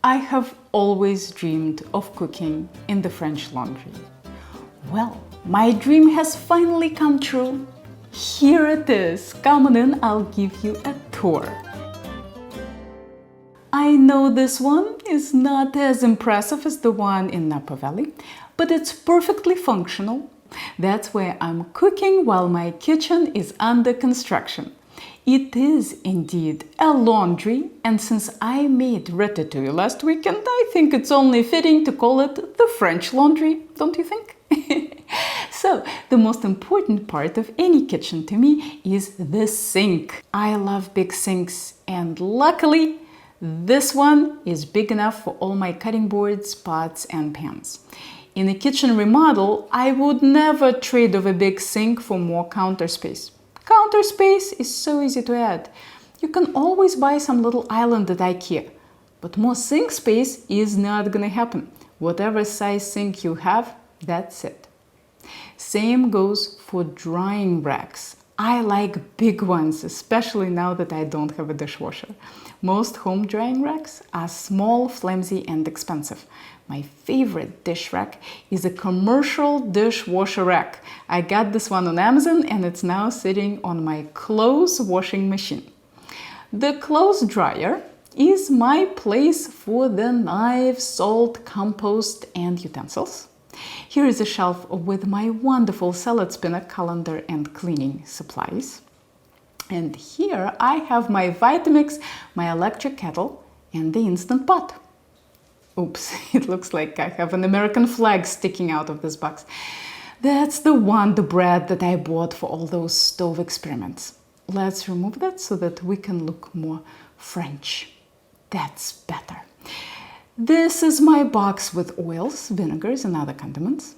I have always dreamed of cooking in the French Laundry. Well, my dream has finally come true. Here it is. Come on in, I'll give you a tour. I know this one is not as impressive as the one in Napa Valley, but it's perfectly functional. That's where I'm cooking while my kitchen is under construction. It is indeed a laundry, and since I made ratatouille last weekend, I think it's only fitting to call it the French Laundry, don't you think? So, the most important part of any kitchen to me is the sink. I love big sinks, and luckily, this one is big enough for all my cutting boards, pots, and pans. In a kitchen remodel, I would never trade off a big sink for more counter space. Counter space is so easy to add. You can always buy some little island at IKEA. But more sink space is not gonna happen. Whatever size sink you have, that's it. Same goes for drying racks. I like big ones, especially now that I don't have a dishwasher. Most home drying racks are small, flimsy, and expensive. My favorite dish rack is a commercial dishwasher rack. I got this one on Amazon and it's now sitting on my clothes washing machine. The clothes dryer is my place for the knives, salt, compost, and utensils. Here is a shelf with my wonderful salad spinner, colander, and cleaning supplies. And here I have my Vitamix, my electric kettle, and the Instant Pot. Oops, it looks like I have an American flag sticking out of this box. That's the Wonder Bread that I bought for all those stove experiments. Let's remove that so that we can look more French. That's better. This is my box with oils, vinegars, and other condiments.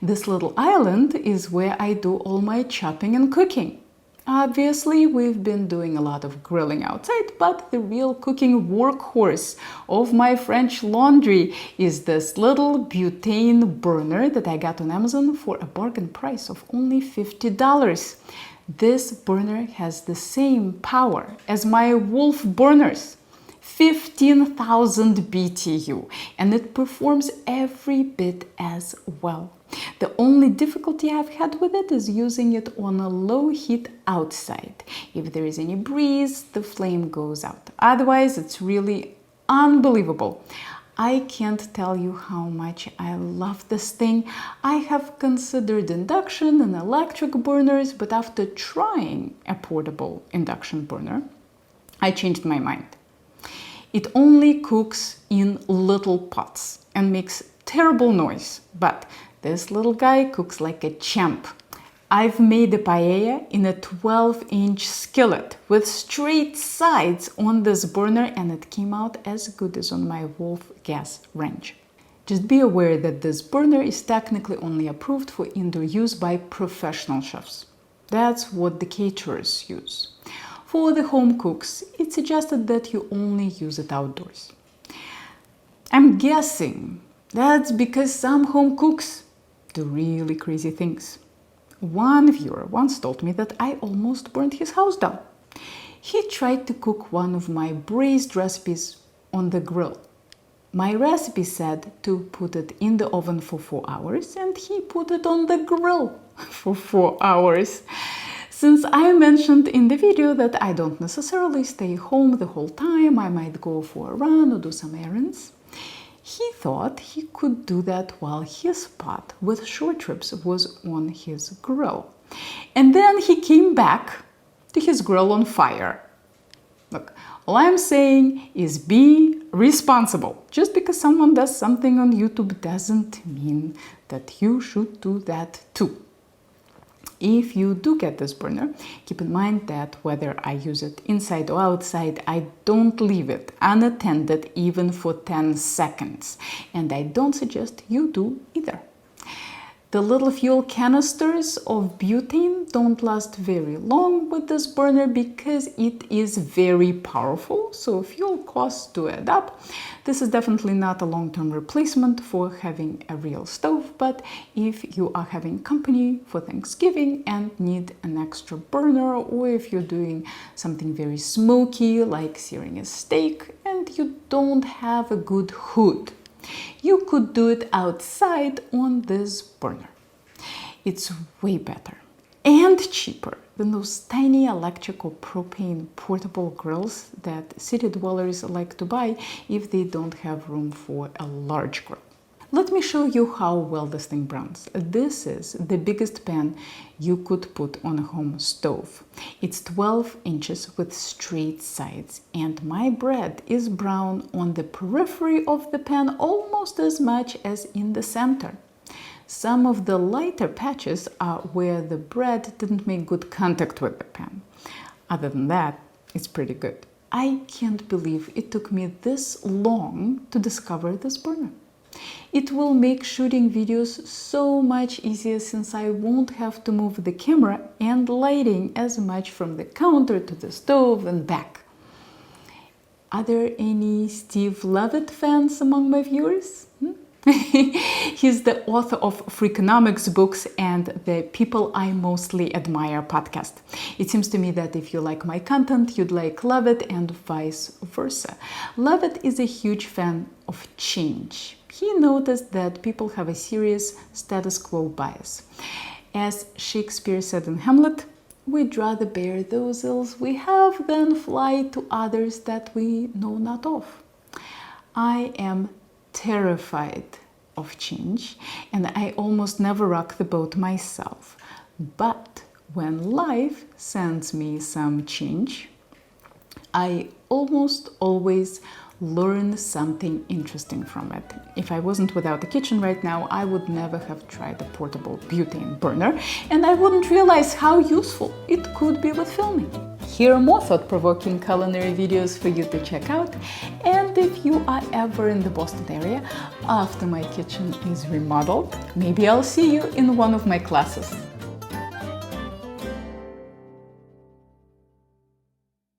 This little island is where I do all my chopping and cooking. Obviously, we've been doing a lot of grilling outside, but the real cooking workhorse of my French Laundry is this little butane burner that I got on Amazon for a bargain price of only $50. This burner has the same power as my Wolf burners. 15,000 BTU, and it performs every bit as well. The only difficulty I've had with it is using it on a low heat outside. If there is any breeze, the flame goes out. Otherwise, it's really unbelievable. I can't tell you how much I love this thing. I have considered induction and electric burners, but after trying a portable induction burner, I changed my mind. It only cooks in little pots and makes terrible noise, but this little guy cooks like a champ. I've made a paella in a 12-inch skillet with straight sides on this burner, and it came out as good as on my Wolf gas range. Just be aware that this burner is technically only approved for indoor use by professional chefs. That's what the caterers use. For the home cooks, it's suggested that you only use it outdoors. I'm guessing that's because some home cooks do really crazy things. One viewer once told me that I almost burned his house down. He tried to cook one of my braised recipes on the grill. My recipe said to put it in the oven for 4 hours, and he put it on the grill for 4 hours. Since I mentioned in the video that I don't necessarily stay home the whole time, I might go for a run or do some errands, he thought he could do that while his pot with short ribs was on his grill. And then he came back to his grill on fire. Look, all I'm saying is be responsible. Just because someone does something on YouTube doesn't mean that you should do that too. If you do get this burner, keep in mind that whether I use it inside or outside, I don't leave it unattended even for 10 seconds. And I don't suggest you do either. The little fuel canisters of butane don't last very long with this burner because it is very powerful, so fuel costs do add up. This is definitely not a long-term replacement for having a real stove, but if you are having company for Thanksgiving and need an extra burner, or if you're doing something very smoky like searing a steak and and you don't have a good hood. You could do it outside on this burner. It's way better and cheaper than those tiny electric or propane portable grills that city dwellers like to buy if they don't have room for a large grill. Let me show you how well this thing browns. This is the biggest pan you could put on a home stove. It's 12 inches with straight sides, and my bread is brown on the periphery of the pan almost as much as in the center. Some of the lighter patches are where the bread didn't make good contact with the pan. Other than that, it's pretty good. I can't believe it took me this long to discover this burner. It will make shooting videos so much easier since I won't have to move the camera and lighting as much from the counter to the stove and back. Are there any Steve Levitt fans among my viewers? He's the author of Freakonomics books and the People I Mostly Admire podcast. It seems to me that if you like my content, you'd like Levitt and vice versa. Levitt is a huge fan of change. He noticed that people have a serious status quo bias. As Shakespeare said in Hamlet, we'd rather bear those ills we have than fly to others that we know not of. I am terrified of change, and I almost never rock the boat myself. But when life sends me some change, I almost always learn something interesting from it. If I wasn't without a kitchen right now, I would never have tried a portable butane burner, and I wouldn't realize how useful it could be with filming. Here are more thought-provoking culinary videos for you to check out, and if you are ever in the Boston area after my kitchen is remodeled, maybe I'll see you in one of my classes.